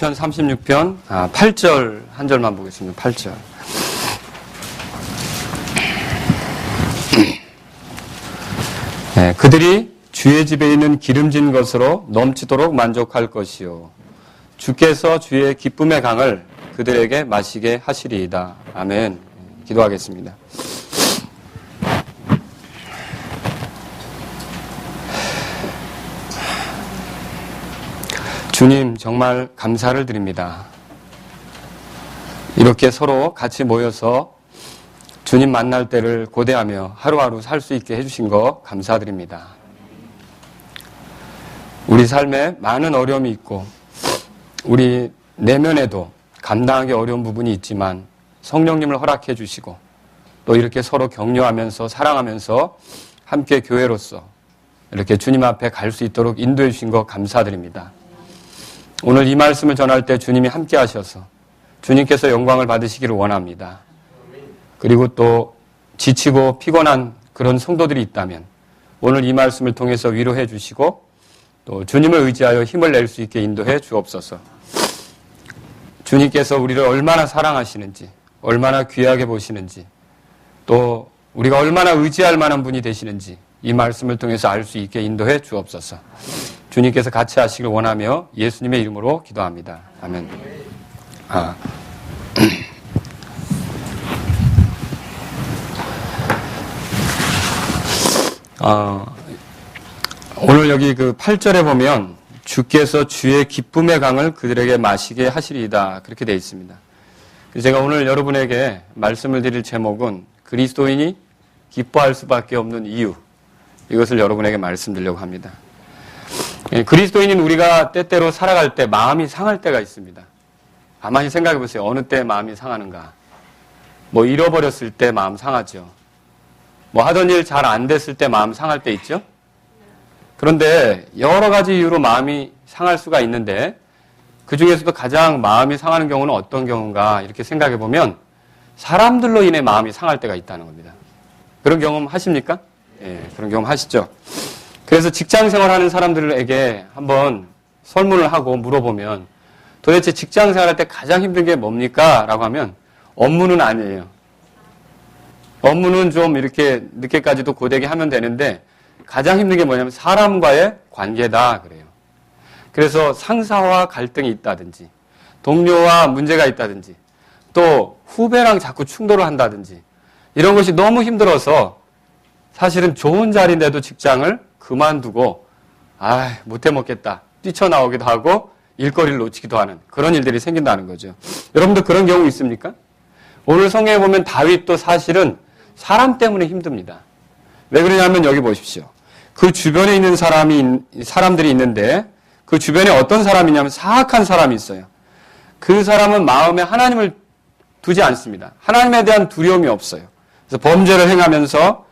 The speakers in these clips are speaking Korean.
시편 36편 8절 한 절만 보겠습니다. 8절. 네, 그들이 주의 집에 있는 기름진 것으로 넘치도록 만족할 것이요 주께서 주의 기쁨의 강을 그들에게 마시게 하시리이다. 아멘. 기도하겠습니다. 주님, 정말 감사를 드립니다. 이렇게 서로 같이 모여서 주님 만날 때를 고대하며 하루하루 살 수 있게 해주신 거 감사드립니다. 우리 삶에 많은 어려움이 있고 우리 내면에도 감당하기 어려운 부분이 있지만 성령님을 허락해 주시고 또 이렇게 서로 격려하면서 사랑하면서 함께 교회로서 이렇게 주님 앞에 갈 수 있도록 인도해 주신 거 감사드립니다. 오늘 이 말씀을 전할 때 주님이 함께 하셔서 주님께서 영광을 받으시기를 원합니다. 그리고 또 지치고 피곤한 그런 성도들이 있다면 오늘 이 말씀을 통해서 위로해 주시고 또 주님을 의지하여 힘을 낼 수 있게 인도해 주옵소서. 주님께서 우리를 얼마나 사랑하시는지, 얼마나 귀하게 보시는지, 또 우리가 얼마나 의지할 만한 분이 되시는지 이 말씀을 통해서 알 수 있게 인도해 주옵소서. 주님께서 같이 하시길 원하며 예수님의 이름으로 기도합니다. 아멘. 오늘 여기 그 8절에 보면 주께서 주의 기쁨의 강을 그들에게 마시게 하시리이다. 그렇게 되어 있습니다. 제가 오늘 여러분에게 말씀을 드릴 제목은 그리스도인이 기뻐할 수밖에 없는 이유. 이것을 여러분에게 말씀드리려고 합니다. 그리스도인인 우리가 때때로 살아갈 때 마음이 상할 때가 있습니다. 가만히 생각해 보세요. 어느 때 마음이 상하는가? 잃어버렸을 때 마음 상하죠. 하던 일 잘 안 됐을 때 마음 상할 때 있죠? 그런데 여러 가지 이유로 마음이 상할 수가 있는데 그 중에서도 가장 마음이 상하는 경우는 어떤 경우인가 이렇게 생각해 보면 사람들로 인해 마음이 상할 때가 있다는 겁니다. 그런 경험 하십니까? 예, 그런 경험 하시죠? 그래서 직장 생활하는 사람들에게 한번 설문을 하고 물어보면 도대체 직장 생활할 때 가장 힘든 게 뭡니까? 라고 하면 업무는 아니에요. 업무는 좀 이렇게 늦게까지도 고되게 하면 되는데 가장 힘든 게 뭐냐면 사람과의 관계다 그래요. 그래서 상사와 갈등이 있다든지 동료와 문제가 있다든지 또 후배랑 자꾸 충돌을 한다든지 이런 것이 너무 힘들어서 사실은 좋은 자리인데도 직장을 그만두고 못해 먹겠다 뛰쳐나오기도 하고 일거리를 놓치기도 하는 그런 일들이 생긴다는 거죠. 여러분도 그런 경우 있습니까? 오늘 성경에 보면 다윗도 사실은 사람 때문에 힘듭니다. 왜 그러냐면 여기 보십시오. 그 주변에 있는 사람들이 있는데 그 주변에 어떤 사람이냐면 사악한 사람이 있어요. 그 사람은 마음에 하나님을 두지 않습니다. 하나님에 대한 두려움이 없어요. 그래서 범죄를 행하면서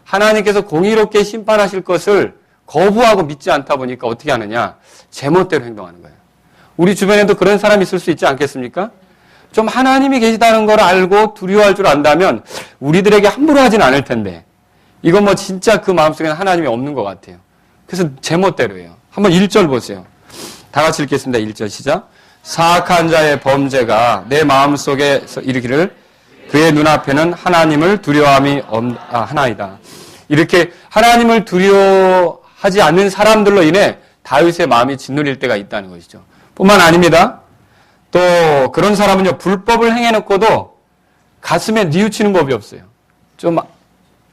하나님께서 공의롭게 심판하실 것을 거부하고 믿지 않다 보니까 어떻게 하느냐? 제멋대로 행동하는 거예요. 우리 주변에도 그런 사람이 있을 수 있지 않겠습니까? 좀 하나님이 계시다는 걸 알고 두려워할 줄 안다면 우리들에게 함부로 하진 않을 텐데 이건 진짜 그 마음속에는 하나님이 없는 것 같아요. 그래서 제멋대로예요. 한번 1절 보세요. 다 같이 읽겠습니다. 1절 시작. 사악한 자의 범죄가 내 마음속에서 이르기를 그의 눈앞에는 하나님을 두려워함이 하나이다. 이렇게 하나님을 두려워하지 않는 사람들로 인해 다윗의 마음이 짓눌릴 때가 있다는 것이죠. 뿐만 아닙니다. 또 그런 사람은요. 불법을 행해놓고도 가슴에 뉘우치는 법이 없어요. 좀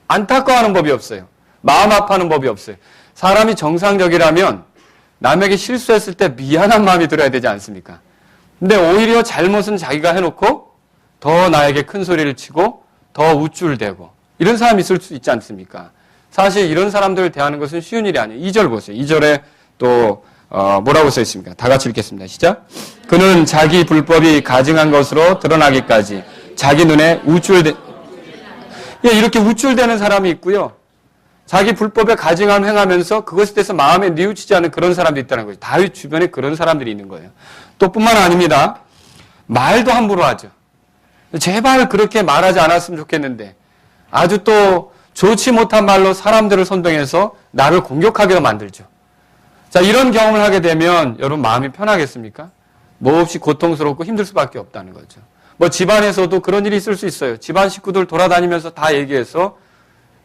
안타까워하는 법이 없어요. 마음 아파하는 법이 없어요. 사람이 정상적이라면 남에게 실수했을 때 미안한 마음이 들어야 되지 않습니까? 근데 오히려 잘못은 자기가 해놓고 더 나에게 큰 소리를 치고 더 우쭐대고 이런 사람이 있을 수 있지 않습니까? 사실 이런 사람들을 대하는 것은 쉬운 일이 아니에요. 2절 보세요. 2절에 또 뭐라고 써 있습니까? 다 같이 읽겠습니다. 시작. 그는 자기 불법이 가증한 것으로 드러나기까지 자기 눈에 이렇게 우쭐대는 사람이 있고요. 자기 불법에 가증함 행하면서 그것에 대해서 마음에 뉘우치지 않은 그런 사람도 있다는 거죠. 다윗 주변에 그런 사람들이 있는 거예요. 또 뿐만 아닙니다. 말도 함부로 하죠. 제발 그렇게 말하지 않았으면 좋겠는데 아주 또 좋지 못한 말로 사람들을 선동해서 나를 공격하게 만들죠. 자, 이런 경험을 하게 되면 여러분 마음이 편하겠습니까? 몹시 고통스럽고 힘들 수밖에 없다는 거죠. 뭐 집안에서도 그런 일이 있을 수 있어요. 집안 식구들 돌아다니면서 다 얘기해서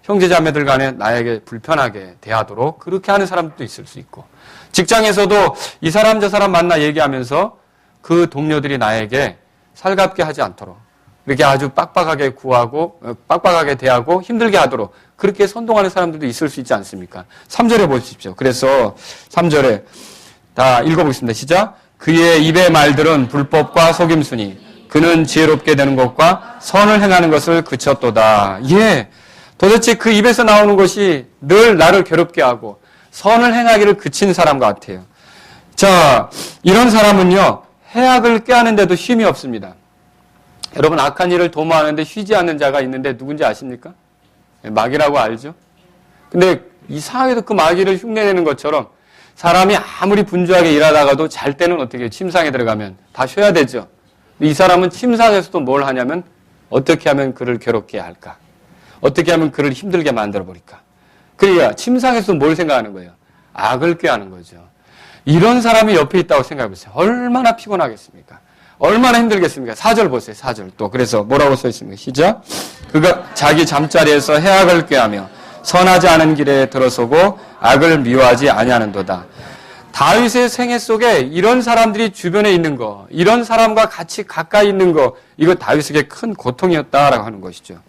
형제자매들 간에 나에게 불편하게 대하도록 그렇게 하는 사람도 있을 수 있고, 직장에서도 이 사람 저 사람 만나 얘기하면서 그 동료들이 나에게 살갑게 하지 않도록 이렇게 아주 빡빡하게 구하고 빡빡하게 대하고 힘들게 하도록 그렇게 선동하는 사람들도 있을 수 있지 않습니까? 3절에 보십시오. 그래서 3절에 다 읽어보겠습니다. 시작. 그의 입의 말들은 불법과 속임수니 그는 지혜롭게 되는 것과 선을 행하는 것을 그쳤도다. 예, 도대체 그 입에서 나오는 것이 늘 나를 괴롭게 하고 선을 행하기를 그친 사람 같아요. 자, 이런 사람은요, 해악을 꾀하는데도 쉼이 없습니다. 여러분, 악한 일을 도모하는데 쉬지 않는 자가 있는데 누군지 아십니까? 마귀라고 알죠? 근데 이상하게도 그 마귀를 흉내내는 것처럼 사람이 아무리 분주하게 일하다가도 잘 때는 어떻게 해요? 침상에 들어가면 다 쉬어야 되죠. 이 사람은 침상에서도 뭘 하냐면 어떻게 하면 그를 괴롭게 할까? 어떻게 하면 그를 힘들게 만들어 버릴까? 그러니까 침상에서도 뭘 생각하는 거예요? 악을 꾀하는 거죠. 이런 사람이 옆에 있다고 생각해 보세요. 얼마나 피곤하겠습니까? 얼마나 힘들겠습니까? 4절 보세요. 4절 또. 그래서 뭐라고 써 있습니까? 시작. 그가 자기 잠자리에서 해악을 꾀하며 선하지 않은 길에 들어서고 악을 미워하지 아니하는도다. 다윗의 생애 속에 이런 사람들이 주변에 있는 거, 이런 사람과 같이 가까이 있는 거, 이거 다윗에게 큰 고통이었다라고 하는 것이죠.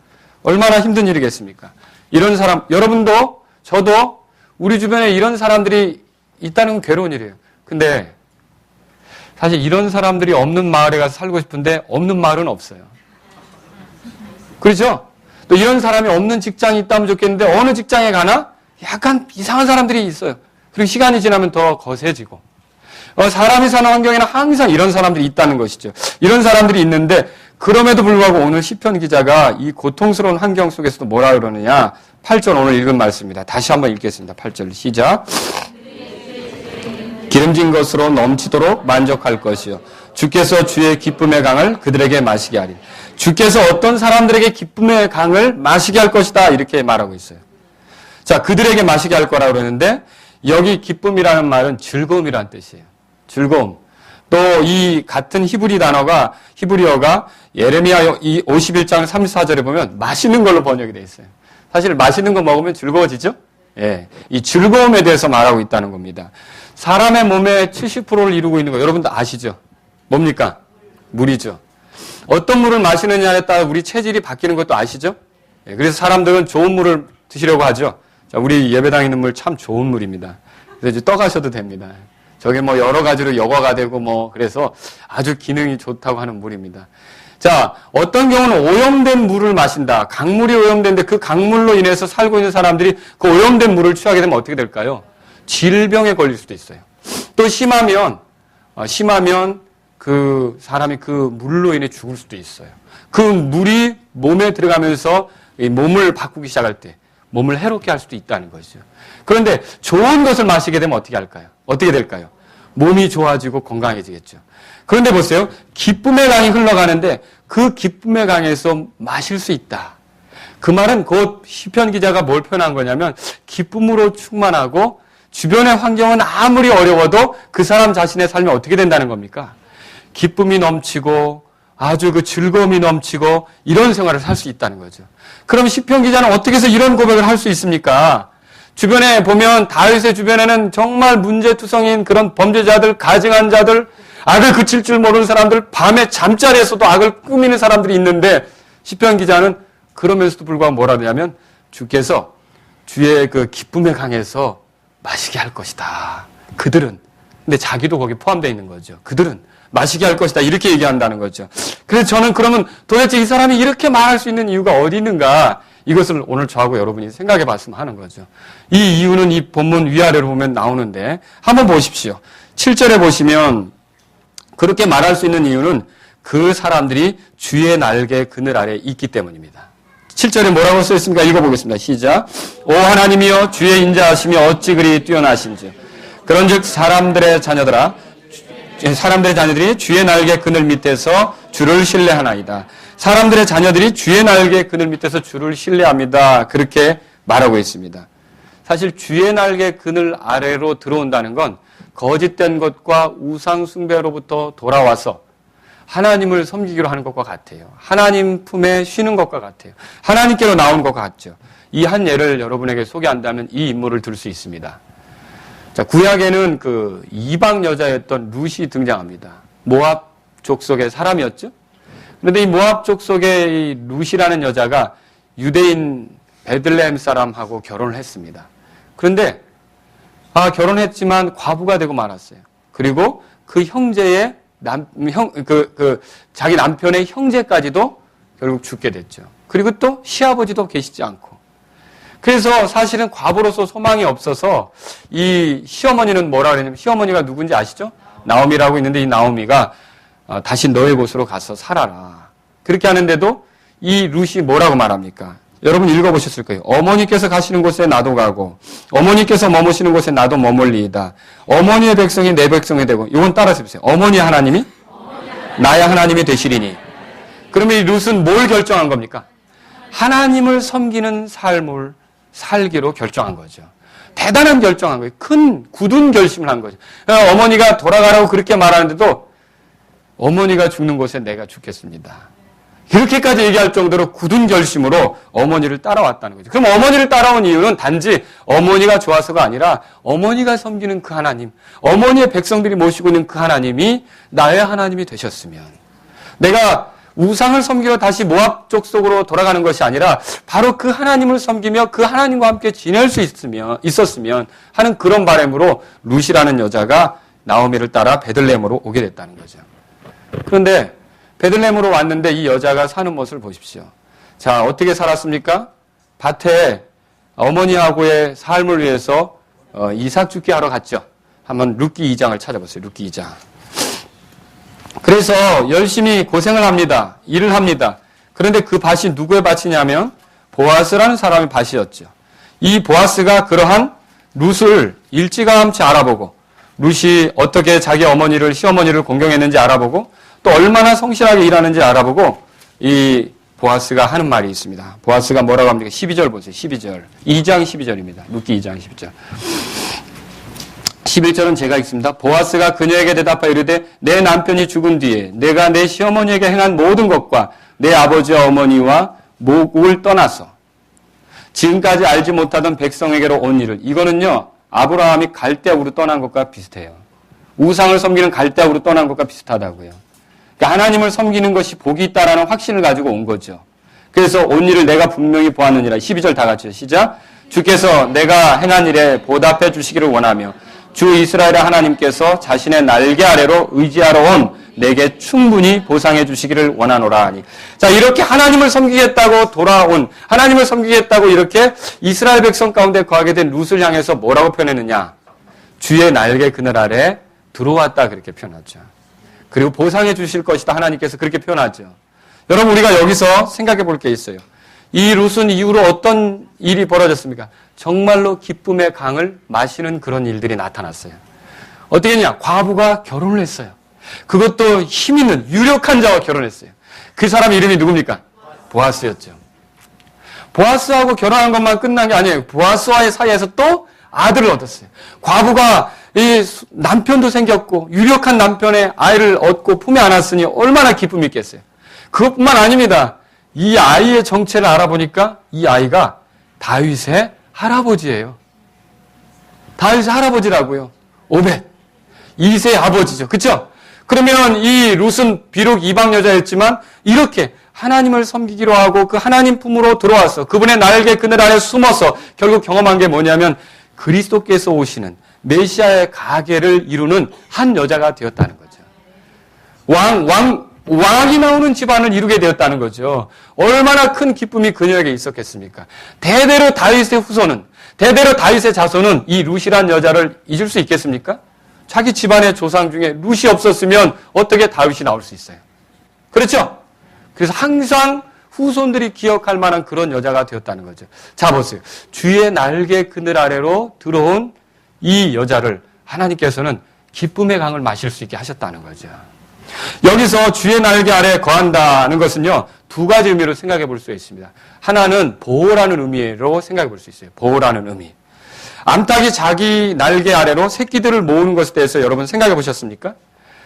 얼마나 힘든 일이겠습니까? 이런 사람, 여러분도 저도 우리 주변에 이런 사람들이 있다는 건 괴로운 일이에요. 근데 사실 이런 사람들이 없는 마을에 가서 살고 싶은데 없는 마을은 없어요. 그렇죠? 또 이런 사람이 없는 직장이 있다면 좋겠는데 어느 직장에 가나 약간 이상한 사람들이 있어요. 그리고 시간이 지나면 더 거세지고. 사람이 사는 환경에는 항상 이런 사람들이 있다는 것이죠. 이런 사람들이 있는데 그럼에도 불구하고 오늘 시편 기자가 이 고통스러운 환경 속에서도 뭐라 그러느냐. 8절 오늘 읽은 말씀입니다. 다시 한번 읽겠습니다. 8절 시작. 기름진 것으로 넘치도록 만족할 것이요. 주께서 주의 기쁨의 강을 그들에게 마시게 하리. 주께서 어떤 사람들에게 기쁨의 강을 마시게 할 것이다. 이렇게 말하고 있어요. 자, 그들에게 마시게 할 거라고 그러는데 여기 기쁨이라는 말은 즐거움이라는 뜻이에요. 즐거움. 또 이 같은 히브리어가 예레미야 51장 34절에 보면 맛있는 걸로 번역이 되어 있어요. 사실 맛있는 거 먹으면 즐거워지죠? 예. 이 즐거움에 대해서 말하고 있다는 겁니다. 사람의 몸의 70%를 이루고 있는 거 여러분도 아시죠? 뭡니까? 물이죠. 어떤 물을 마시느냐에 따라 우리 체질이 바뀌는 것도 아시죠? 예. 그래서 사람들은 좋은 물을 드시려고 하죠. 자, 우리 예배당에 있는 물 참 좋은 물입니다. 그래서 이제 떠가셔도 됩니다. 저게 뭐 여러 가지로 여과가 되고 뭐 그래서 아주 기능이 좋다고 하는 물입니다. 자, 어떤 경우는 오염된 물을 마신다. 강물이 오염된데 그 강물로 인해서 살고 있는 사람들이 그 오염된 물을 취하게 되면 어떻게 될까요? 질병에 걸릴 수도 있어요. 또 심하면 그 사람이 그 물로 인해 죽을 수도 있어요. 그 물이 몸에 들어가면서 이 몸을 바꾸기 시작할 때 몸을 해롭게 할 수도 있다는 거죠. 그런데 좋은 것을 마시게 되면 어떻게 할까요? 어떻게 될까요? 몸이 좋아지고 건강해지겠죠. 그런데 보세요. 기쁨의 강이 흘러가는데 그 기쁨의 강에서 마실 수 있다. 그 말은 곧 시편 기자가 뭘 표현한 거냐면 기쁨으로 충만하고 주변의 환경은 아무리 어려워도 그 사람 자신의 삶이 어떻게 된다는 겁니까? 기쁨이 넘치고 아주 그 즐거움이 넘치고 이런 생활을 살 수 있다는 거죠. 그럼 시편 기자는 어떻게 해서 이런 고백을 할 수 있습니까? 주변에 보면 다윗의 주변에는 정말 문제투성인 그런 범죄자들, 가증한 자들, 악을 그칠 줄 모르는 사람들, 밤에 잠자리에서도 악을 꾸미는 사람들이 있는데 시편 기자는 그러면서도 불구하고 뭐라 하냐면 주께서 주의 그 기쁨의 강에서 마시게 할 것이다. 그들은, 근데 자기도 거기 포함되어 있는 거죠. 그들은 마시게 할 것이다. 이렇게 얘기한다는 거죠. 그래서 저는 그러면 도대체 이 사람이 이렇게 말할 수 있는 이유가 어디 있는가? 이것을 오늘 저하고 여러분이 생각해 봤으면 하는 거죠. 이 이유는 이 본문 위아래로 보면 나오는데 한번 보십시오. 7절에 보시면 그렇게 말할 수 있는 이유는 그 사람들이 주의 날개 그늘 아래 있기 때문입니다. 7절에 뭐라고 써 있습니까? 읽어보겠습니다. 시작. 오 하나님이여 주의 인자하심이 어찌 그리 뛰어나신지. 그런즉 사람들의 자녀들이 주의 날개 그늘 밑에서 주를 신뢰하나이다. 사람들의 자녀들이 주의 날개 그늘 밑에서 주를 신뢰합니다. 그렇게 말하고 있습니다. 사실 주의 날개 그늘 아래로 들어온다는 건 거짓된 것과 우상 숭배로부터 돌아와서 하나님을 섬기기로 하는 것과 같아요. 하나님 품에 쉬는 것과 같아요. 하나님께로 나온 것과 같죠. 이 한 예를 여러분에게 소개한다면 이 인물을 들 수 있습니다. 자, 구약에는 그 이방 여자였던 룻이 등장합니다. 모압 족속의 사람이었죠. 그런데 이 모압 족속의 이 룻이라는 여자가 유대인 베들레헴 사람하고 결혼을 했습니다. 그런데 결혼했지만 과부가 되고 말았어요. 그리고 그 형제의 자기 남편의 형제까지도 결국 죽게 됐죠. 그리고 또 시아버지도 계시지 않고. 그래서 사실은 과부로서 소망이 없어서 이 시어머니는 뭐라 그랬냐면, 시어머니가 누군지 아시죠? 나오미라고 있는데 이 나오미가 다시 너의 곳으로 가서 살아라. 그렇게 하는데도 이 룻이 뭐라고 말합니까? 여러분 읽어보셨을 거예요. 어머니께서 가시는 곳에 나도 가고 어머니께서 머무시는 곳에 나도 머물리이다. 어머니의 백성이 내 백성이 되고. 이건 따라서 해보세요. 어머니 하나님이 나의 하나님이 되시리니. 그러면 이 룻은 뭘 결정한 겁니까? 하나님을 섬기는 삶을 살기로 결정한 거죠. 대단한 결정한 거예요. 큰 굳은 결심을 한 거죠. 어머니가 돌아가라고 그렇게 말하는데도 어머니가 죽는 곳에 내가 죽겠습니다. 이렇게까지 얘기할 정도로 굳은 결심으로 어머니를 따라왔다는 거죠. 그럼 어머니를 따라온 이유는 단지 어머니가 좋아서가 아니라 어머니가 섬기는 그 하나님, 어머니의 백성들이 모시고 있는 그 하나님이 나의 하나님이 되셨으면, 내가 우상을 섬기러 다시 모압 족속으로 돌아가는 것이 아니라 바로 그 하나님을 섬기며 그 하나님과 함께 지낼 수 있었으면 하는 그런 바람으로 룻이라는 여자가 나오미를 따라 베들레헴으로 오게 됐다는 거죠. 그런데 베들레헴으로 왔는데 이 여자가 사는 모습을 보십시오. 자, 어떻게 살았습니까? 밭에 어머니하고의 삶을 위해서 이삭 죽기 하러 갔죠. 한번 룻기 2장을 찾아보세요. 룻기 2장. 그래서 열심히 고생을 합니다. 일을 합니다. 그런데 그 밭이 누구의 밭이냐면 보아스라는 사람의 밭이었죠. 이 보아스가 그러한 룻을 일찌감치 알아보고, 룻이 어떻게 자기 어머니를, 시어머니를 공경했는지 알아보고, 또 얼마나 성실하게 일하는지 알아보고, 이 보아스가 하는 말이 있습니다. 보아스가 뭐라고 합니까? 12절 보세요. 12절. 2장 12절입니다. 룻기 2장 12절. 11절은 제가 읽습니다. 보아스가 그녀에게 대답하여 이르되 내 남편이 죽은 뒤에 내가 내 시어머니에게 행한 모든 것과 내 아버지와 어머니와 모국을 떠나서 지금까지 알지 못하던 백성에게로 온 일을. 이거는요, 아브라함이 갈대아우로 떠난 것과 비슷해요. 우상을 섬기는 갈대아우로 떠난 것과 비슷하다고요. 그러니까 하나님을 섬기는 것이 복이 있다라는 확신을 가지고 온 거죠. 그래서 온 일을 내가 분명히 보았느니라. 12절 다 같이요. 시작. 주께서 내가 행한 일에 보답해 주시기를 원하며 주 이스라엘의 하나님께서 자신의 날개 아래로 의지하러 온 내게 충분히 보상해 주시기를 원하노라 하니. 자, 이렇게 하나님을 섬기겠다고 돌아온, 하나님을 섬기겠다고 이렇게 이스라엘 백성 가운데 거하게 된 룻을 향해서 뭐라고 표현했느냐? 주의 날개 그늘 아래 들어왔다, 그렇게 표현하죠. 그리고 보상해 주실 것이다, 하나님께서 그렇게 표현하죠. 여러분, 우리가 여기서 생각해 볼 게 있어요. 이 룻은 이후로 어떤 일이 벌어졌습니까? 정말로 기쁨의 강을 마시는 그런 일들이 나타났어요. 어떻게 했냐? 과부가 결혼을 했어요. 그것도 힘 있는 유력한 자와 결혼했어요. 그 사람 이름이 누굽니까? 보아스였죠. 보아스하고 결혼한 것만 끝난 게 아니에요. 보아스와의 사이에서 또 아들을 얻었어요. 과부가 이 남편도 생겼고 유력한 남편의 아이를 얻고 품에 안았으니 얼마나 기쁨이 있겠어요. 그것뿐만 아닙니다. 이 아이의 정체를 알아보니까 이 아이가 다윗의 할아버지예요. 다윗의 할아버지라고요. 오벳. 이새의 아버지죠. 그렇죠? 그러면 이 룻은 비록 이방 여자였지만 이렇게 하나님을 섬기기로 하고 그 하나님 품으로 들어와서 그분의 날개 그늘 아래 숨어서 결국 경험한 게 뭐냐면 그리스도께서 오시는 메시아의 가계를 이루는 한 여자가 되었다는 거죠. 왕이 나오는 집안을 이루게 되었다는 거죠. 얼마나 큰 기쁨이 그녀에게 있었겠습니까? 대대로 다윗의 후손은, 대대로 다윗의 자손은 이 룻이란 여자를 잊을 수 있겠습니까? 자기 집안의 조상 중에 룻이 없었으면 어떻게 다윗이 나올 수 있어요? 그렇죠? 그래서 항상 후손들이 기억할 만한 그런 여자가 되었다는 거죠. 자, 보세요. 주의 날개 그늘 아래로 들어온 이 여자를 하나님께서는 기쁨의 강을 마실 수 있게 하셨다는 거죠. 여기서 주의 날개 아래 거한다는 것은요, 두 가지 의미로 생각해 볼 수 있습니다. 하나는 보호라는 의미로 생각해 볼 수 있어요. 보호라는 의미. 암탉이 자기 날개 아래로 새끼들을 모으는 것에 대해서 여러분 생각해 보셨습니까?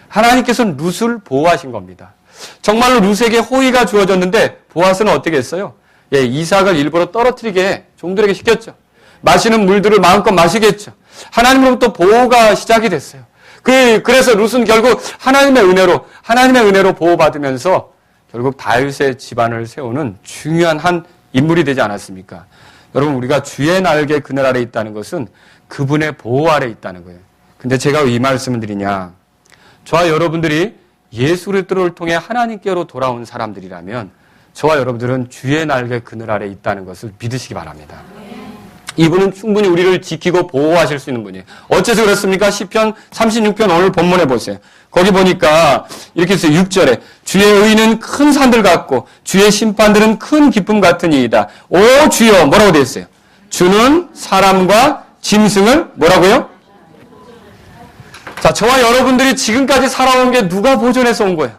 하나님께서는 룻을 보호하신 겁니다. 정말로 룻에게 호의가 주어졌는데 보아스는 어떻게 했어요? 이삭을 일부러 떨어뜨리게 종들에게 시켰죠. 마시는 물들을 마음껏 마시게 했죠. 하나님으로부터 보호가 시작이 됐어요. 그래서 룻은 결국 하나님의 은혜로 보호받으면서 결국 다윗의 집안을 세우는 중요한 한 인물이 되지 않았습니까? 여러분, 우리가 주의 날개 그늘 아래 있다는 것은 그분의 보호 아래 있다는 거예요. 근데 제가 왜 이 말씀을 드리냐? 저와 여러분들이 예수 그리스도를 통해 하나님께로 돌아온 사람들이라면 저와 여러분들은 주의 날개 그늘 아래 있다는 것을 믿으시기 바랍니다. 이분은 충분히 우리를 지키고 보호하실 수 있는 분이에요. 어째서 그렇습니까? 시편 36편 오늘 본문에 보세요. 거기 보니까 이렇게 써요. 6절에 주의 의는 큰 산들 같고 주의 심판들은 큰 기쁨 같으니이다. 오 주여, 뭐라고 되어 있어요? 주는 사람과 짐승을 뭐라고요? 자, 저와 여러분들이 지금까지 살아온 게 누가 보존해서 온 거예요?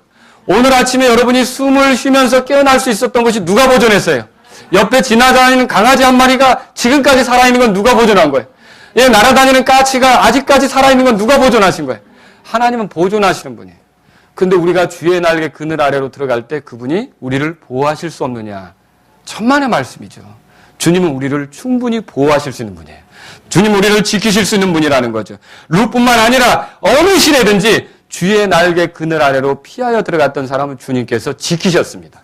오늘 아침에 여러분이 숨을 쉬면서 깨어날 수 있었던 것이 누가 보존했어요? 옆에 지나다니는 강아지 한 마리가 지금까지 살아있는 건 누가 보존한 거예요? 날아다니는 까치가 아직까지 살아있는 건 누가 보존하신 거예요? 하나님은 보존하시는 분이에요. 근데 우리가 주의 날개 그늘 아래로 들어갈 때 그분이 우리를 보호하실 수 없느냐? 천만의 말씀이죠. 주님은 우리를 충분히 보호하실 수 있는 분이에요. 주님 우리를 지키실 수 있는 분이라는 거죠. 룻뿐만 아니라 어느 시대든지 주의 날개 그늘 아래로 피하여 들어갔던 사람은 주님께서 지키셨습니다.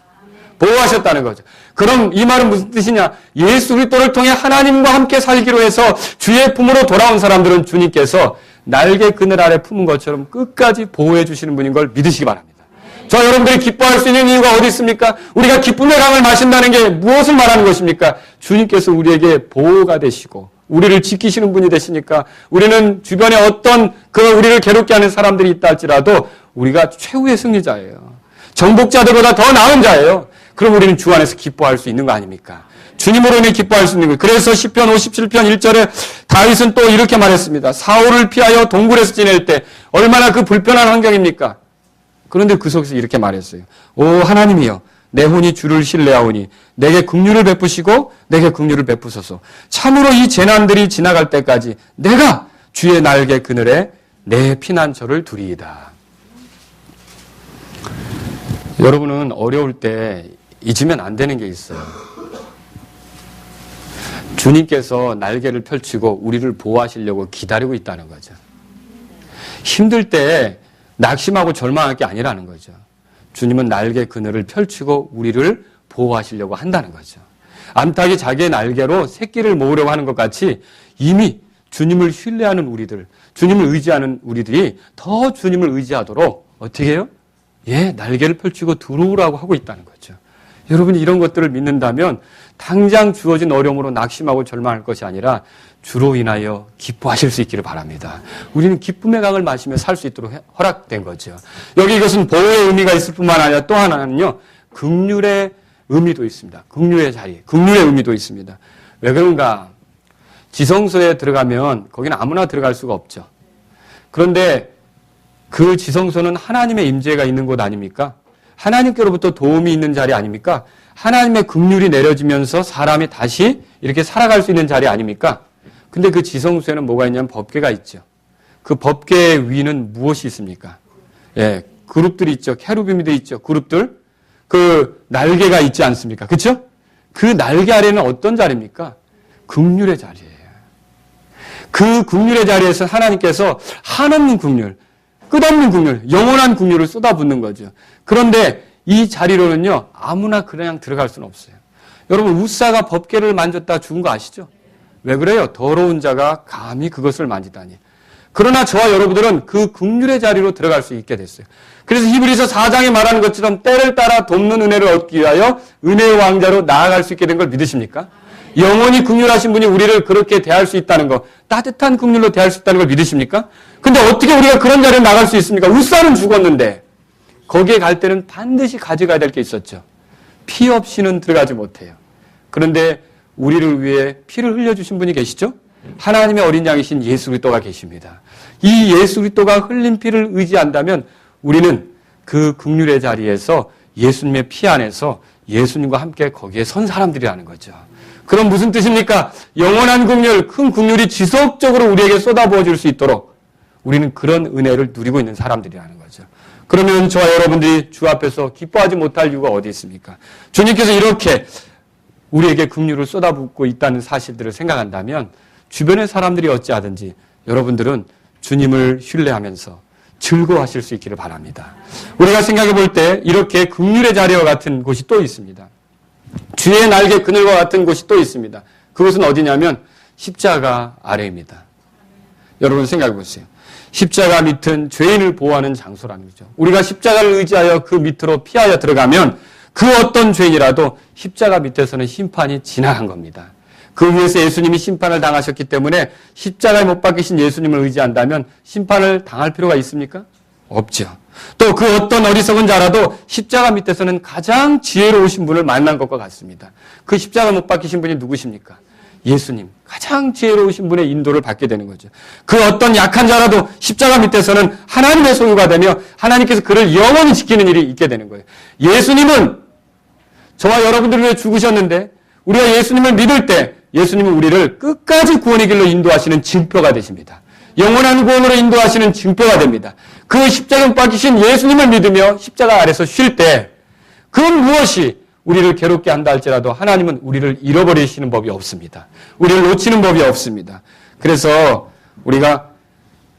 보호하셨다는 거죠. 그럼 이 말은 무슨 뜻이냐? 예수 그리스도를 통해 하나님과 함께 살기로 해서 주의 품으로 돌아온 사람들은 주님께서 날개 그늘 아래 품은 것처럼 끝까지 보호해 주시는 분인 걸 믿으시기 바랍니다. 저 여러분들이 기뻐할 수 있는 이유가 어디 있습니까? 우리가 기쁨의 강을 마신다는 게 무엇을 말하는 것입니까? 주님께서 우리에게 보호가 되시고 우리를 지키시는 분이 되시니까 우리는 주변에 어떤 우리를 괴롭게 하는 사람들이 있다 할지라도 우리가 최후의 승리자예요. 정복자들보다 더 나은 자예요. 그럼 우리는 주 안에서 기뻐할 수 있는 거 아닙니까? 주님으로 인해 기뻐할 수 있는 거예요. 그래서 시편 57편 1절에 다윗은 또 이렇게 말했습니다. 사울을 피하여 동굴에서 지낼 때 얼마나 그 불편한 환경입니까? 그런데 그 속에서 이렇게 말했어요. 오 하나님이여, 내 혼이 주를 신뢰하오니 내게 긍휼을 베푸시고 내게 긍휼을 베푸소서. 참으로 이 재난들이 지나갈 때까지 내가 주의 날개 그늘에 내 피난처를 두리이다. 여러분은 어려울 때 잊으면 안 되는 게 있어요. 주님께서 날개를 펼치고 우리를 보호하시려고 기다리고 있다는 거죠. 힘들 때 낙심하고 절망할 게 아니라는 거죠. 주님은 날개 그늘을 펼치고 우리를 보호하시려고 한다는 거죠. 암탉이 자기의 날개로 새끼를 모으려고 하는 것 같이 이미 주님을 신뢰하는 우리들, 주님을 의지하는 우리들이 더 주님을 의지하도록 어떻게 해요? 날개를 펼치고 들어오라고 하고 있다는 거죠. 여러분이 이런 것들을 믿는다면 당장 주어진 어려움으로 낙심하고 절망할 것이 아니라 주로 인하여 기뻐하실 수 있기를 바랍니다. 우리는 기쁨의 강을 마시며 살 수 있도록 허락된 거죠. 여기 이것은 보호의 의미가 있을 뿐만 아니라 또 하나는요, 긍휼의 의미도 있습니다. 긍휼의 자리, 긍휼의 의미도 있습니다. 왜 그런가? 지성소에 들어가면 거기는 아무나 들어갈 수가 없죠. 그런데 그 지성소는 하나님의 임재가 있는 곳 아닙니까? 하나님께로부터 도움이 있는 자리 아닙니까? 하나님의 긍휼이 내려지면서 사람이 다시 이렇게 살아갈 수 있는 자리 아닙니까? 근데 그 지성소에는 뭐가 있냐면 법궤가 있죠. 그 법궤 위는 무엇이 있습니까? 그룹들이 있죠. 케루빔들이 있죠. 그룹들. 그 날개가 있지 않습니까? 그렇죠? 그 날개 아래는 어떤 자리입니까? 긍휼의 자리예요. 그 긍휼의 자리에서 하나님께서 한없는 긍휼, 끝없는 긍휼, 영원한 긍휼을 쏟아붓는 거죠. 그런데 이 자리로는요, 아무나 그냥 들어갈 수는 없어요. 여러분, 웃사가 법궤를 만졌다 죽은 거 아시죠? 왜 그래요? 더러운 자가 감히 그것을 만지다니. 그러나 저와 여러분들은 그 긍휼의 자리로 들어갈 수 있게 됐어요. 그래서 히브리서 4장에 말하는 것처럼 때를 따라 돕는 은혜를 얻기 위하여 은혜의 왕자로 나아갈 수 있게 된 걸 믿으십니까? 영원히 긍휼하신 분이 우리를 그렇게 대할 수 있다는 거, 따뜻한 긍휼로 대할 수 있다는 걸 믿으십니까? 근데 어떻게 우리가 그런 자리에 나갈 수 있습니까? 웃사는 죽었는데 거기에 갈 때는 반드시 가져가야 될 게 있었죠. 피 없이는 들어가지 못해요. 그런데 우리를 위해 피를 흘려주신 분이 계시죠? 하나님의 어린 양이신 예수 그리스도가 계십니다. 이 예수 그리스도가 흘린 피를 의지한다면 우리는 그 긍휼의 자리에서 예수님의 피 안에서 예수님과 함께 거기에 선 사람들이라는 거죠. 그럼 무슨 뜻입니까? 영원한 긍휼, 큰 긍휼이 지속적으로 우리에게 쏟아부어 줄 수 있도록 우리는 그런 은혜를 누리고 있는 사람들이라는 거죠. 그러면 저와 여러분들이 주 앞에서 기뻐하지 못할 이유가 어디 있습니까? 주님께서 이렇게 우리에게 긍휼을 쏟아붓고 있다는 사실들을 생각한다면 주변의 사람들이 어찌하든지 여러분들은 주님을 신뢰하면서 즐거워하실 수 있기를 바랍니다. 우리가 생각해 볼 때 이렇게 긍휼의 자리와 같은 곳이 또 있습니다. 주의 날개 그늘과 같은 곳이 또 있습니다. 그것은 어디냐면 십자가 아래입니다. 여러분 생각해 보세요. 십자가 밑은 죄인을 보호하는 장소라는 거죠. 우리가 십자가를 의지하여 그 밑으로 피하여 들어가면 그 어떤 죄인이라도 십자가 밑에서는 심판이 지나간 겁니다. 그 위에서 예수님이 심판을 당하셨기 때문에 십자가에 못 박히신 예수님을 의지한다면 심판을 당할 필요가 있습니까? 없죠. 또 그 어떤 어리석은 자라도 십자가 밑에서는 가장 지혜로우신 분을 만난 것과 같습니다. 그 십자가 못 박히신 분이 누구십니까? 예수님. 가장 지혜로우신 분의 인도를 받게 되는 거죠. 그 어떤 약한 자라도 십자가 밑에서는 하나님의 소유가 되며 하나님께서 그를 영원히 지키는 일이 있게 되는 거예요. 예수님은 저와 여러분들을 위해 죽으셨는데 우리가 예수님을 믿을 때 예수님은 우리를 끝까지 구원의 길로 인도하시는 증표가 되십니다. 영원한 구원으로 인도하시는 증표가 됩니다. 그 십자가에 못 박히신 예수님을 믿으며 십자가 아래서 쉴 때 그 무엇이 우리를 괴롭게 한다 할지라도 하나님은 우리를 잃어버리시는 법이 없습니다. 우리를 놓치는 법이 없습니다. 그래서 우리가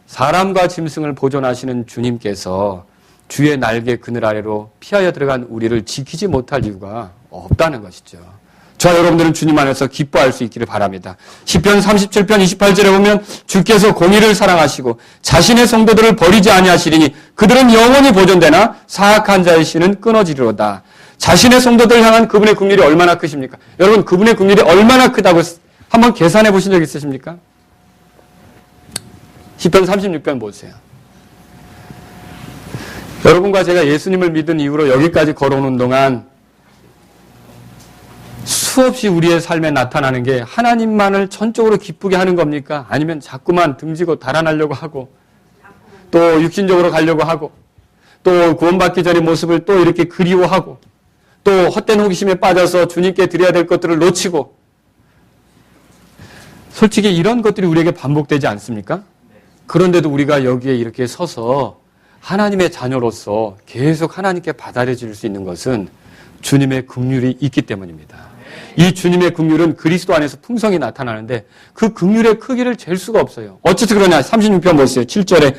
사람과 짐승을 보존하시는 주님께서 주의 날개 그늘 아래로 피하여 들어간 우리를 지키지 못할 이유가 없다는 것이죠. 저와 여러분들은 주님 안에서 기뻐할 수 있기를 바랍니다. 시편 37편 28절에 보면 주께서 공의를 사랑하시고 자신의 성도들을 버리지 아니하시리니 그들은 영원히 보존되나 사악한 자의 씨는 끊어지리로다. 자신의 성도들을 향한 그분의 긍휼이 얼마나 크십니까? 여러분 그분의 긍휼이 얼마나 크다고 한번 계산해 보신 적 있으십니까? 시편 36편 보세요. 여러분과 제가 예수님을 믿은 이후로 여기까지 걸어오는 동안 수없이 우리의 삶에 나타나는 게 하나님만을 전적으로 기쁘게 하는 겁니까? 아니면 자꾸만 등지고 달아나려고 하고 또 육신적으로 가려고 하고 또 구원받기 전의 모습을 또 이렇게 그리워하고 또 헛된 호기심에 빠져서 주님께 드려야 될 것들을 놓치고 솔직히 이런 것들이 우리에게 반복되지 않습니까? 그런데도 우리가 여기에 이렇게 서서 하나님의 자녀로서 계속 하나님께 받아들여질 수 있는 것은 주님의 긍휼이 있기 때문입니다. 이 주님의 긍휼은 그리스도 안에서 풍성히 나타나는데 그 긍휼의 크기를 잴 수가 없어요. 어째서 그러냐? 36편 보세요. 7절에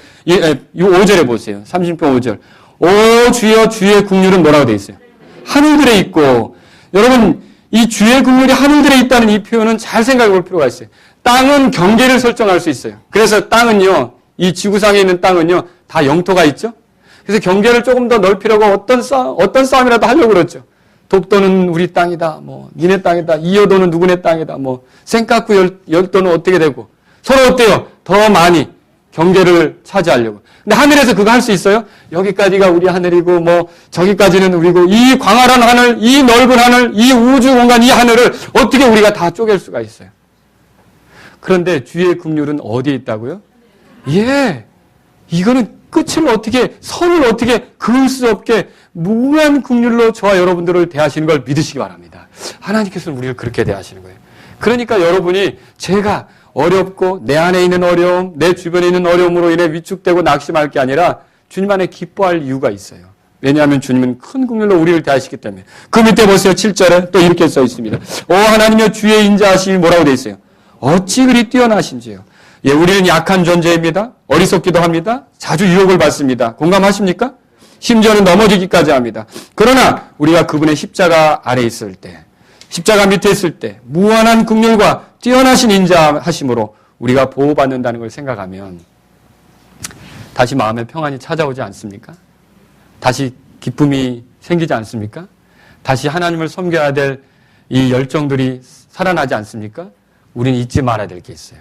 5절에 보세요. 36편 5절. 오 주여 주의 긍휼은 뭐라고 되어 있어요? 하늘들에 있고. 여러분 이 주의 긍휼이 하늘들에 있다는 이 표현은 잘 생각해 볼 필요가 있어요. 땅은 경계를 설정할 수 있어요. 그래서 땅은요. 이 지구상에 있는 땅은요. 다 영토가 있죠. 그래서 경계를 조금 더 넓히려고 어떤 싸움이라도 하려고 그러죠. 독도는 우리 땅이다. 니네 땅이다. 이여도는 누구네 땅이다. 생깎구 열도는 어떻게 되고. 서로 어때요? 더 많이 경계를 차지하려고. 근데 하늘에서 그거 할 수 있어요? 여기까지가 우리 하늘이고, 저기까지는 우리고, 이 광활한 하늘, 이 넓은 하늘, 이 우주 공간, 이 하늘을 어떻게 우리가 다 쪼갤 수가 있어요? 그런데 주의 긍휼은 어디에 있다고요? 예. 이거는 선을 어떻게 그을 수 없게 무한 긍휼로 저와 여러분들을 대하시는 걸 믿으시기 바랍니다. 하나님께서는 우리를 그렇게 대하시는 거예요. 그러니까 여러분이 제가 어렵고 내 안에 있는 어려움, 내 주변에 있는 어려움으로 인해 위축되고 낙심할 게 아니라 주님 안에 기뻐할 이유가 있어요. 왜냐하면 주님은 큰 긍휼로 우리를 대하시기 때문에. 그 밑에 보세요. 7절에 또 이렇게 써 있습니다. 오 하나님여 주의 인자하심이 뭐라고 되어 있어요? 어찌 그리 뛰어나신지요. 예, 우리는 약한 존재입니다. 어리석기도 합니다. 자주 유혹을 받습니다. 공감하십니까? 심지어는 넘어지기까지 합니다. 그러나 우리가 그분의 십자가 아래 있을 때, 십자가 밑에 있을 때 무한한 긍휼과 뛰어나신 인자하심으로 우리가 보호받는다는 걸 생각하면 다시 마음의 평안이 찾아오지 않습니까? 다시 기쁨이 생기지 않습니까? 다시 하나님을 섬겨야 될 이 열정들이 살아나지 않습니까? 우리는 잊지 말아야 될 게 있어요.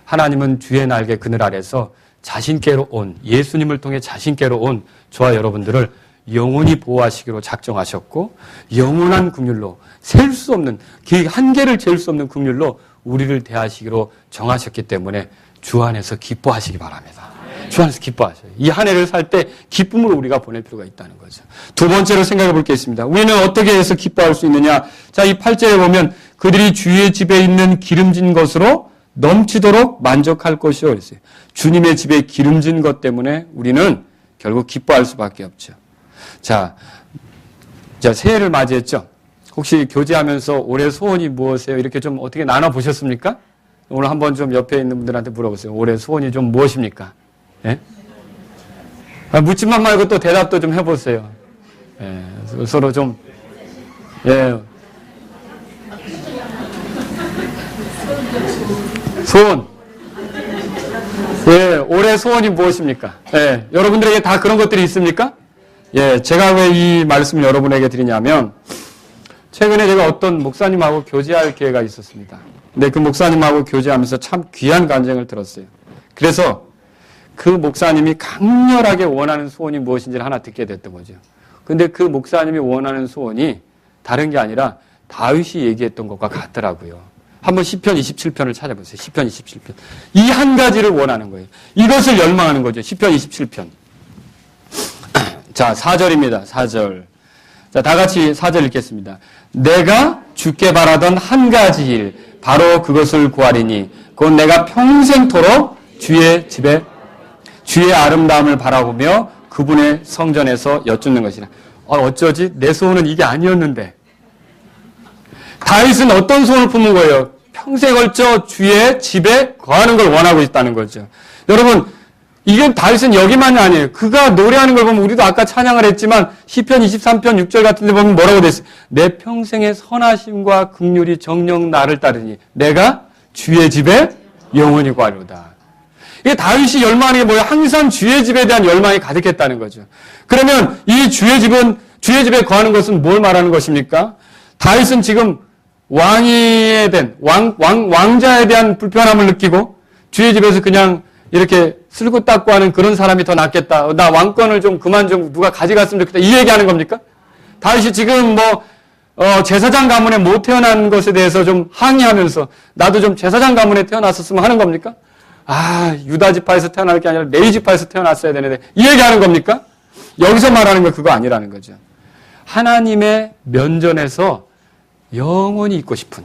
하나님은 주의 날개 그늘 아래서 자신께로 온, 예수님을 통해 자신께로 온 저와 여러분들을 영원히 보호하시기로 작정하셨고 영원한 긍휼로 셀 수 없는, 그 한계를 잴 수 없는 긍휼로 우리를 대하시기로 정하셨기 때문에 주 안에서 기뻐하시기 바랍니다. 주 안에서 기뻐하셔요. 이 한 해를 살 때 기쁨으로 우리가 보낼 필요가 있다는 거죠. 두 번째로 생각해 볼 게 있습니다. 우리는 어떻게 해서 기뻐할 수 있느냐? 자, 이 8절에 보면 그들이 주의 집에 있는 기름진 것으로 넘치도록 만족할 것이요. 그랬어요. 주님의 집에 기름진 것 때문에 우리는 결국 기뻐할 수밖에 없죠. 자, 새해를 맞이했죠. 혹시 교제하면서 올해 소원이 무엇이에요? 이렇게 좀 어떻게 나눠 보셨습니까? 오늘 한번 좀 옆에 있는 분들한테 물어보세요. 올해 소원이 좀 무엇입니까? 예? 묻지만 말고 또 대답도 좀 해보세요. 예, 서로 좀, 예. 소원. 예, 올해 소원이 무엇입니까? 예, 여러분들에게 다 그런 것들이 있습니까? 예, 제가 왜 이 말씀을 여러분에게 드리냐면, 최근에 제가 어떤 목사님하고 교제할 기회가 있었습니다. 근데 그 목사님하고 교제하면서 참 귀한 간증을 들었어요. 그래서 그 목사님이 강렬하게 원하는 소원이 무엇인지를 하나 듣게 됐던 거죠. 근데 그 목사님이 원하는 소원이 다른 게 아니라 다윗이 얘기했던 것과 같더라고요. 한번 시편 27편을 찾아보세요. 시편 27편. 이 한 가지를 원하는 거예요. 이것을 열망하는 거죠. 시편 27편. 자, 4절입니다. 4절. 자, 다 같이 4절 읽겠습니다. 내가 주께 바라던 한 가지 일, 바로 그것을 구하리니 그건 내가 평생토록 주의 집에 주의 아름다움을 바라보며 그분의 성전에서 여쭙는 것이라. 어쩌지? 내 소원은 이게 아니었는데. 다윗은 어떤 소원을 품은 거예요? 평생 걸쳐 주의 집에 거하는 걸 원하고 있다는 거죠. 여러분, 이게 다윗은 여기만이 아니에요. 그가 노래하는 걸 보면 우리도 아까 찬양을 했지만 시편 23편 6절 같은 데 보면 뭐라고 됐어요? 내 평생의 선하심과 긍휼이 정녕 나를 따르니 내가 주의 집에 영원히 거하리로다. 이게 다윗이 열망하는 게 뭐예요? 항상 주의 집에 대한 열망이 가득했다는 거죠. 그러면 이 주의 집에 거하는 것은 뭘 말하는 것입니까? 다윗은 지금 왕자에 대한 불편함을 느끼고 주의 집에서 그냥 이렇게 쓸고 닦고 하는 그런 사람이 더 낫겠다. 나 왕권을 좀 그만 좀 누가 가져갔으면 좋겠다. 이 얘기하는 겁니까? 다윗이 지금 제사장 가문에 못 태어난 것에 대해서 좀 항의하면서 나도 좀 제사장 가문에 태어났었으면 하는 겁니까? 유다 지파에서 태어날 게 아니라 레위 지파에서 태어났어야 되는데 이 얘기하는 겁니까? 여기서 말하는 거 그거 아니라는 거죠. 하나님의 면전에서 영원히 있고 싶은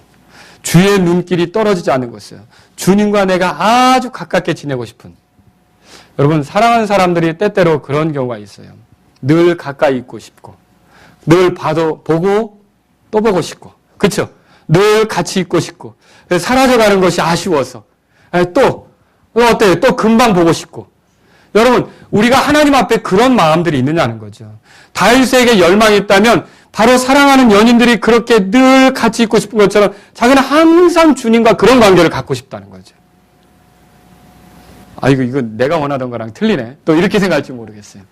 주의 눈길이 떨어지지 않는 것이에요. 주님과 내가 아주 가깝게 지내고 싶은. 여러분, 사랑하는 사람들이 때때로 그런 경우가 있어요. 늘 가까이 있고 싶고, 늘 보고 또 보고 싶고, 그렇죠? 늘 같이 있고 싶고, 사라져가는 것이 아쉬워서 어때요? 또 금방 보고 싶고. 여러분, 우리가 하나님 앞에 그런 마음들이 있느냐는 거죠. 다윗에게 열망이 있다면 바로 사랑하는 연인들이 그렇게 늘 같이 있고 싶은 것처럼 자기는 항상 주님과 그런 관계를 갖고 싶다는 거죠. 이건 내가 원하던 거랑 틀리네. 또 이렇게 생각할지 모르겠어요.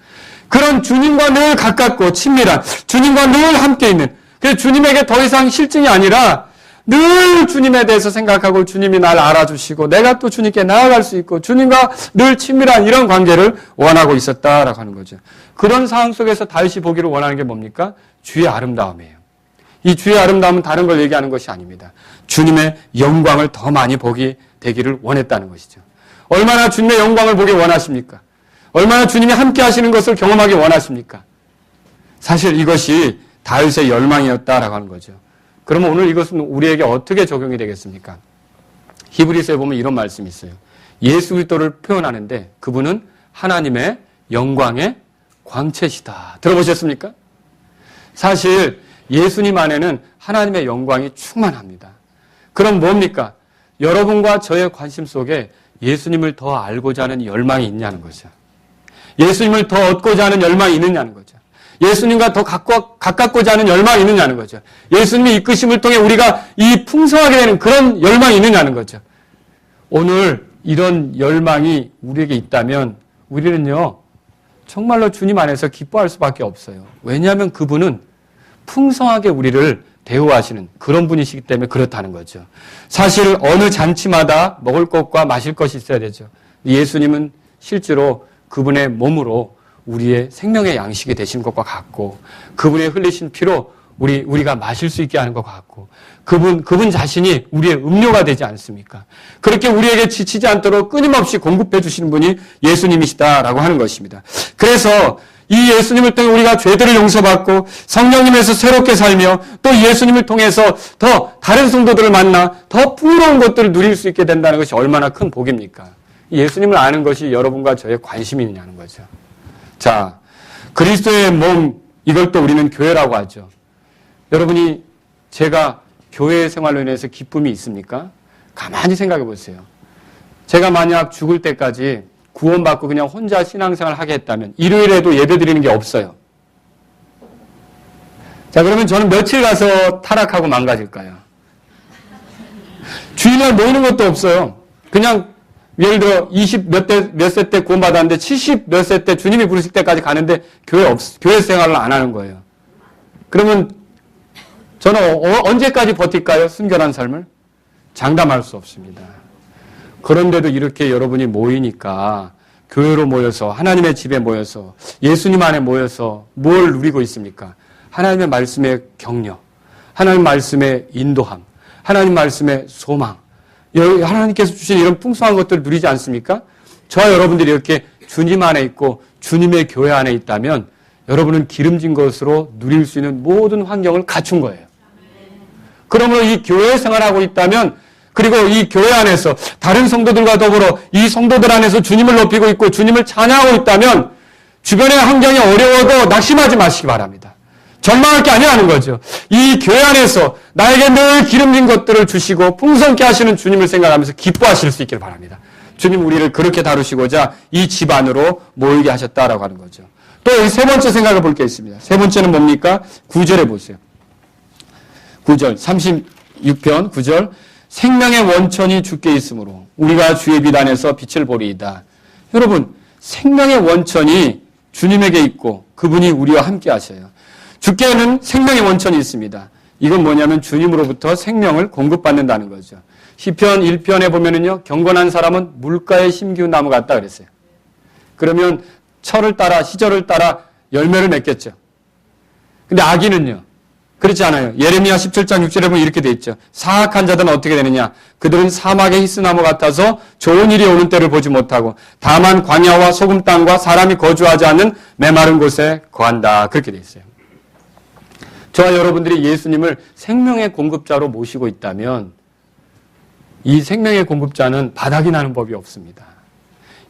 그런 주님과 늘 가깝고 친밀한, 주님과 늘 함께 있는, 그래서 주님에게 더 이상 실증이 아니라 늘 주님에 대해서 생각하고 주님이 날 알아주시고 내가 또 주님께 나아갈 수 있고 주님과 늘 친밀한 이런 관계를 원하고 있었다라고 하는 거죠. 그런 상황 속에서 다윗이 보기를 원하는 게 뭡니까? 주의 아름다움이에요. 이 주의 아름다움은 다른 걸 얘기하는 것이 아닙니다. 주님의 영광을 더 많이 보게 되기를 원했다는 것이죠. 얼마나 주님의 영광을 보기 원하십니까? 얼마나 주님이 함께 하시는 것을 경험하기 원하십니까? 사실 이것이 다윗의 열망이었다라고 하는 거죠. 그러면 오늘 이것은 우리에게 어떻게 적용이 되겠습니까? 히브리서에 보면 이런 말씀이 있어요. 예수 그리스도를 표현하는데 그분은 하나님의 영광의 광채시다. 들어보셨습니까? 사실 예수님 안에는 하나님의 영광이 충만합니다. 그럼 뭡니까? 여러분과 저의 관심 속에 예수님을 더 알고자 하는 열망이 있냐는 거죠. 예수님을 더 얻고자 하는 열망이 있느냐는 거죠. 예수님과 더 가깝고자 하는 열망이 있느냐는 거죠. 예수님의 이끄심을 통해 우리가 이 풍성하게 되는 그런 열망이 있느냐는 거죠. 오늘 이런 열망이 우리에게 있다면 우리는요, 정말로 주님 안에서 기뻐할 수밖에 없어요. 왜냐하면 그분은 풍성하게 우리를 대우하시는 그런 분이시기 때문에 그렇다는 거죠. 사실 어느 잔치마다 먹을 것과 마실 것이 있어야 되죠. 예수님은 실제로 그분의 몸으로 우리의 생명의 양식이 되신 것과 같고 그분의 흘리신 피로 우리가 마실 수 있게 하는 것 같고, 그분 자신이 우리의 음료가 되지 않습니까? 그렇게 우리에게 지치지 않도록 끊임없이 공급해 주시는 분이 예수님이시다라고 하는 것입니다. 그래서 이 예수님을 통해 우리가 죄들을 용서받고 성령님에서 새롭게 살며 또 예수님을 통해서 더 다른 성도들을 만나 더 풍요로운 것들을 누릴 수 있게 된다는 것이 얼마나 큰 복입니까? 예수님을 아는 것이 여러분과 저의 관심이냐는 거죠. 자, 그리스도의 몸, 이걸 또 우리는 교회라고 하죠. 여러분이 제가 교회 생활로 인해서 기쁨이 있습니까? 가만히 생각해 보세요. 제가 만약 죽을 때까지 구원받고 그냥 혼자 신앙생활 하게 했다면 일요일에도 예배 드리는 게 없어요. 자, 그러면 저는 며칠 가서 타락하고 망가질까요? 주일날 모이는 것도 없어요. 그냥 예를 들어 20 몇 세 때 구원받았는데 70 몇 세 때 주님이 부르실 때까지 가는데 교회 생활을 안 하는 거예요. 그러면 저는 언제까지 버틸까요? 순결한 삶을? 장담할 수 없습니다. 그런데도 이렇게 여러분이 모이니까 교회로 모여서 하나님의 집에 모여서 예수님 안에 모여서 뭘 누리고 있습니까? 하나님의 말씀의 격려, 하나님 말씀의 인도함, 하나님 말씀의 소망, 하나님께서 주신 이런 풍성한 것들을 누리지 않습니까? 저와 여러분들이 이렇게 주님 안에 있고 주님의 교회 안에 있다면 여러분은 기름진 것으로 누릴 수 있는 모든 환경을 갖춘 거예요. 그러므로 이 교회 생활하고 있다면, 그리고 이 교회 안에서 다른 성도들과 더불어 이 성도들 안에서 주님을 높이고 있고 주님을 찬양하고 있다면 주변의 환경이 어려워도 낙심하지 마시기 바랍니다. 절망할 게 아니라는 거죠. 이 교회 안에서 나에게 늘 기름진 것들을 주시고 풍성케 하시는 주님을 생각하면서 기뻐하실 수 있기를 바랍니다. 주님 우리를 그렇게 다루시고자 이 집 안으로 모이게 하셨다라고 하는 거죠. 또 세 번째 생각을 볼 게 있습니다. 세 번째는 뭡니까? 9절에 보세요. 9절, 36편 9절. 생명의 원천이 주께 있으므로 우리가 주의 빛 안에서 빛을 보리이다. 여러분, 생명의 원천이 주님에게 있고 그분이 우리와 함께 하셔요. 주께는 생명의 원천이 있습니다. 이건 뭐냐면 주님으로부터 생명을 공급받는다는 거죠. 시편 1편에 보면은요, 경건한 사람은 물가에 심기운 나무 같다 그랬어요. 그러면 철을 따라, 시절을 따라 열매를 맺겠죠. 근데 악인은요, 그렇지 않아요. 예레미야 17장 6절에 보면 이렇게 돼 있죠. 사악한 자들은 어떻게 되느냐? 그들은 사막의 히스나무 같아서 좋은 일이 오는 때를 보지 못하고 다만 광야와 소금 땅과 사람이 거주하지 않는 메마른 곳에 거한다. 그렇게 돼 있어요. 저와 여러분들이 예수님을 생명의 공급자로 모시고 있다면 이 생명의 공급자는 바닥이 나는 법이 없습니다.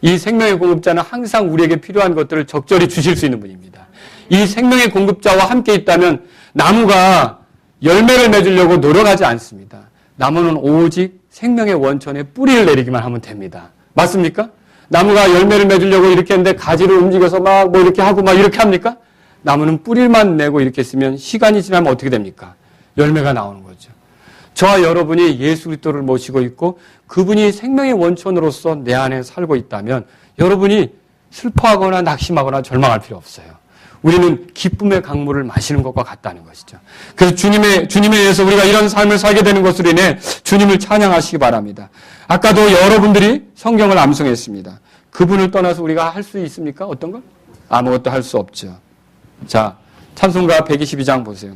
이 생명의 공급자는 항상 우리에게 필요한 것들을 적절히 주실 수 있는 분입니다. 이 생명의 공급자와 함께 있다면 나무가 열매를 맺으려고 노력하지 않습니다. 나무는 오직 생명의 원천에 뿌리를 내리기만 하면 됩니다. 맞습니까? 나무가 열매를 맺으려고 이렇게 했는데 가지를 움직여서 막 뭐 이렇게 하고 막 이렇게 합니까? 나무는 뿌리만 내고 이렇게 쓰면 시간이 지나면 어떻게 됩니까? 열매가 나오는 거죠. 저와 여러분이 예수 그리스도를 모시고 있고 그분이 생명의 원천으로서 내 안에 살고 있다면 여러분이 슬퍼하거나 낙심하거나 절망할 필요 없어요. 우리는 기쁨의 강물을 마시는 것과 같다는 것이죠. 그래서 주님에 의해서 우리가 이런 삶을 살게 되는 것으로 인해 주님을 찬양하시기 바랍니다. 아까도 여러분들이 성경을 암송했습니다. 그분을 떠나서 우리가 할 수 있습니까? 어떤 걸? 아무것도 할 수 없죠. 자, 찬송가 122장 보세요.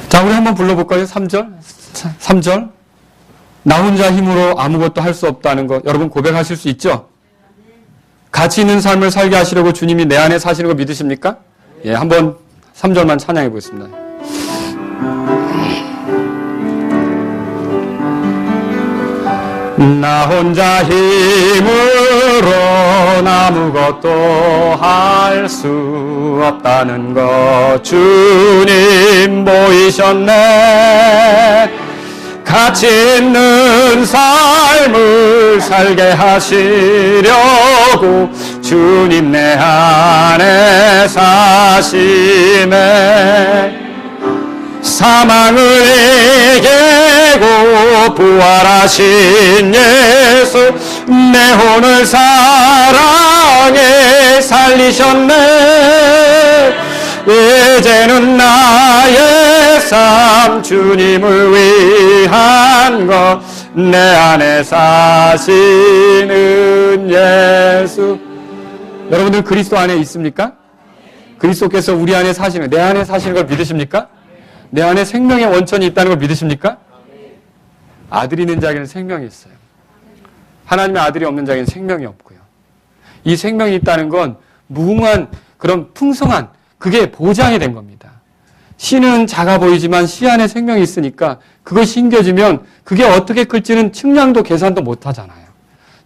자, 우리 한번 불러볼까요? 3절. 나 혼자 힘으로 아무것도 할 수 없다는 거 여러분 고백하실 수 있죠? 가치 있는 삶을 살게 하시려고 주님이 내 안에 사시는 거 믿으십니까? 예, 한번 3절만 찬양해 보겠습니다. 나 혼자 힘으로 아무것도 할 수 없다는 것 주님 보이셨네. 가치 있는 삶을 살게 하시려고 주님 내 안에 사시네. 사망을 이기고 부활하신 예수 내 혼을 사랑에 살리셨네. 이제는 나의 삶 주님을 위한 것 내 안에 사시는 예수. 여러분들 그리스도 안에 있습니까? 그리스도께서 우리 안에 사시는, 내 안에 사시는 걸 믿으십니까? 내 안에 생명의 원천이 있다는 걸 믿으십니까? 아들이 있는 자에게는 생명이 있어요. 하나님의 아들이 없는 자에게는 생명이 없고요. 이 생명이 있다는 건 무궁한 그런 풍성한 그게 보장이 된 겁니다. 씨는 작아 보이지만 씨 안에 생명이 있으니까 그것이 심겨지면 그게 어떻게 클지는 측량도 계산도 못 하잖아요.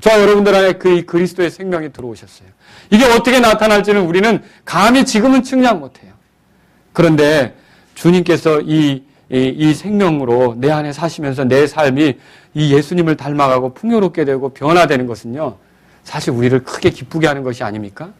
저와 여러분들 안에 그 그리스도의 생명이 들어오셨어요. 이게 어떻게 나타날지는 우리는 감히 지금은 측량 못 해요. 그런데 주님께서 이 생명으로 내 안에 사시면서 내 삶이 이 예수님을 닮아가고 풍요롭게 되고 변화되는 것은요, 사실 우리를 크게 기쁘게 하는 것이 아닙니까?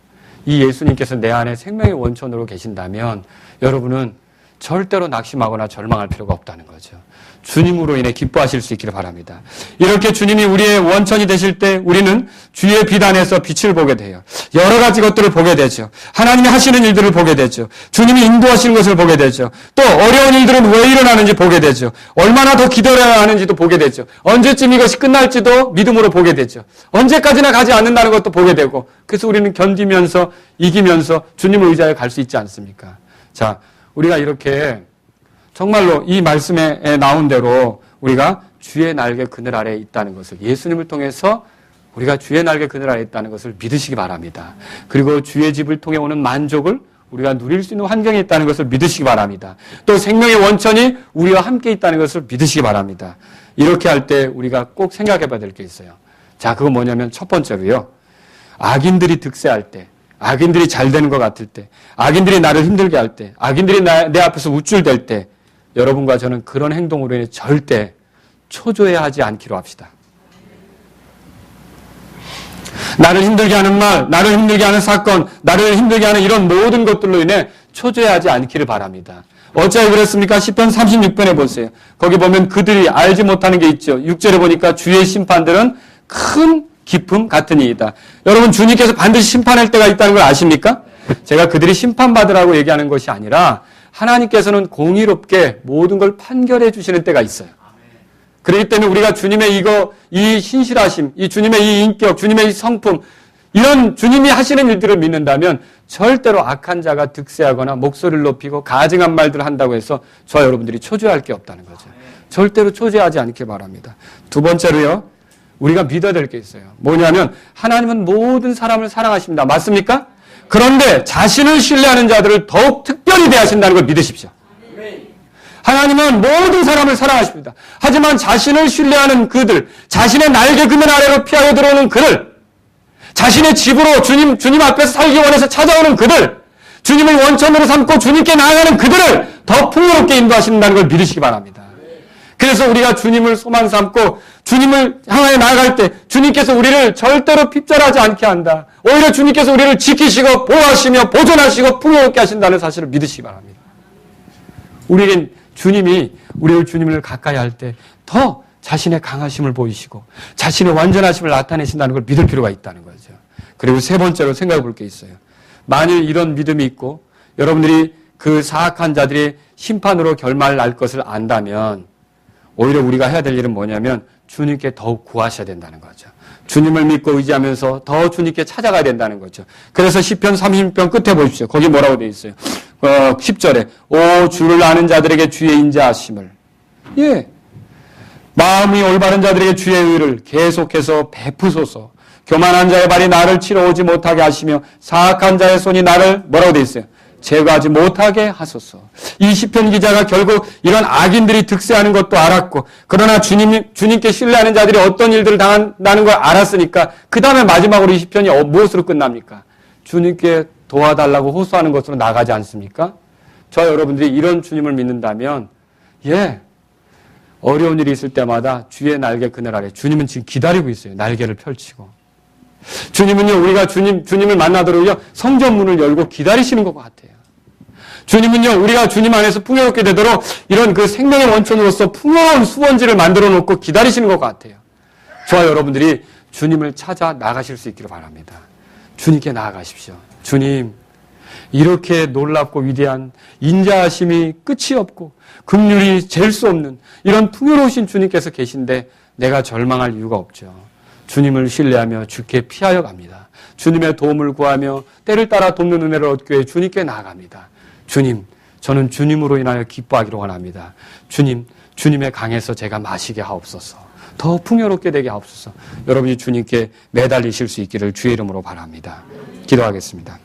이 예수님께서 내 안에 생명의 원천으로 계신다면 여러분은 절대로 낙심하거나 절망할 필요가 없다는 거죠. 주님으로 인해 기뻐하실 수 있기를 바랍니다. 이렇게 주님이 우리의 원천이 되실 때 우리는 주의 빛 안에서 빛을 보게 돼요. 여러 가지 것들을 보게 되죠. 하나님이 하시는 일들을 보게 되죠. 주님이 인도하시는 것을 보게 되죠. 또 어려운 일들은 왜 일어나는지 보게 되죠. 얼마나 더 기다려야 하는지도 보게 되죠. 언제쯤 이것이 끝날지도 믿음으로 보게 되죠. 언제까지나 가지 않는다는 것도 보게 되고, 그래서 우리는 견디면서 이기면서 주님을 의지하여 갈 수 있지 않습니까? 자, 우리가 이렇게 정말로 이 말씀에 나온 대로 우리가 주의 날개 그늘 아래에 있다는 것을, 예수님을 통해서 우리가 주의 날개 그늘 아래에 있다는 것을 믿으시기 바랍니다. 그리고 주의 집을 통해 오는 만족을 우리가 누릴 수 있는 환경에 있다는 것을 믿으시기 바랍니다. 또 생명의 원천이 우리와 함께 있다는 것을 믿으시기 바랍니다. 이렇게 할 때 우리가 꼭 생각해 봐야 될 게 있어요. 자, 그건 뭐냐면 첫 번째로요, 악인들이 득세할 때, 악인들이 잘 되는 것 같을 때, 악인들이 나를 힘들게 할 때, 악인들이 내 앞에서 우쭐댈 때, 여러분과 저는 그런 행동으로 인해 절대 초조해하지 않기로 합시다. 나를 힘들게 하는 말, 나를 힘들게 하는 사건, 나를 힘들게 하는 이런 모든 것들로 인해 초조해하지 않기를 바랍니다. 어찌하여 그랬습니까? 시편 36편에 보세요. 거기 보면 그들이 알지 못하는 게 있죠. 6절에 보니까 주의 심판들은 큰 기쁨 같은 이이다. 여러분, 주님께서 반드시 심판할 때가 있다는 걸 아십니까? 제가 그들이 심판받으라고 얘기하는 것이 아니라 하나님께서는 공의롭게 모든 걸 판결해 주시는 때가 있어요. 그렇기 때문에 우리가 주님의 이 신실하심, 이 주님의 이 인격, 주님의 이 성품, 이런 주님이 하시는 일들을 믿는다면 절대로 악한 자가 득세하거나 목소리를 높이고 가증한 말들을 한다고 해서 저와 여러분들이 초조할 게 없다는 거죠. 절대로 초조하지 않길 바랍니다. 두 번째로요, 우리가 믿어야 될 게 있어요. 뭐냐면 하나님은 모든 사람을 사랑하십니다. 맞습니까? 그런데 자신을 신뢰하는 자들을 더욱 특별히 대하신다는 걸 믿으십시오. 하나님은 모든 사람을 사랑하십니다. 하지만 자신을 신뢰하는 그들, 자신의 날개 그늘 아래로 피하여 들어오는 그들, 자신의 집으로 주님 앞에서 살기 원해서 찾아오는 그들, 주님을 원천으로 삼고 주님께 나아가는 그들을 더 풍요롭게 인도하신다는 걸 믿으시기 바랍니다. 그래서 우리가 주님을 소망 삼고 주님을 향하여 나아갈 때 주님께서 우리를 절대로 핍절하지 않게 한다. 오히려 주님께서 우리를 지키시고 보호하시며 보존하시고 풍요롭게 하신다는 사실을 믿으시기 바랍니다. 우리는 우리를 주님을 가까이 할 때 더 자신의 강하심을 보이시고 자신의 완전하심을 나타내신다는 걸 믿을 필요가 있다는 거죠. 그리고 세 번째로 생각해 볼 게 있어요. 만일 이런 믿음이 있고 여러분들이 그 사악한 자들의 심판으로 결말 날 것을 안다면 오히려 우리가 해야 될 일은 뭐냐면 주님께 더욱 구하셔야 된다는 거죠. 주님을 믿고 의지하면서 더 주님께 찾아가야 된다는 거죠. 그래서 시편 30편 끝에 보십시오. 거기 뭐라고 되어 있어요? 10절에 오 주를 아는 자들에게 주의 인자하심을, 마음이 올바른 자들에게 주의 의를 계속해서 베푸소서. 교만한 자의 발이 나를 치러 오지 못하게 하시며 사악한 자의 손이 나를 뭐라고 되어 있어요? 제거하지 못하게 하소서. 이 시편 기자가 결국 이런 악인들이 득세하는 것도 알았고, 그러나 주님께 신뢰하는 자들이 어떤 일들을 당한다는 걸 알았으니까 그 다음에 마지막으로 이 시편이 무엇으로 끝납니까? 주님께 도와달라고 호소하는 것으로 나가지 않습니까? 저와 여러분들이 이런 주님을 믿는다면 어려운 일이 있을 때마다 주의 날개 그늘 아래 주님은 지금 기다리고 있어요. 날개를 펼치고. 주님은요, 우리가 주님을 만나도록요, 성전문을 열고 기다리시는 것 같아요. 주님은요, 우리가 주님 안에서 풍요롭게 되도록 이런 그 생명의 원천으로서 풍요로운 수원지를 만들어 놓고 기다리시는 것 같아요. 저와 여러분들이 주님을 찾아 나가실 수 있기를 바랍니다. 주님께 나아가십시오. 주님, 이렇게 놀랍고 위대한 인자하심이 끝이 없고 긍휼이 잴 수 없는 이런 풍요로우신 주님께서 계신데 내가 절망할 이유가 없죠. 주님을 신뢰하며 주께 피하여 갑니다. 주님의 도움을 구하며 때를 따라 돕는 은혜를 얻기 위해 주님께 나아갑니다. 주님, 저는 주님으로 인하여 기뻐하기를 원합니다. 주님, 주님의 강에서 제가 마시게 하옵소서. 더 풍요롭게 되게 하옵소서. 여러분이 주님께 매달리실 수 있기를 주의 이름으로 바랍니다. 기도하겠습니다.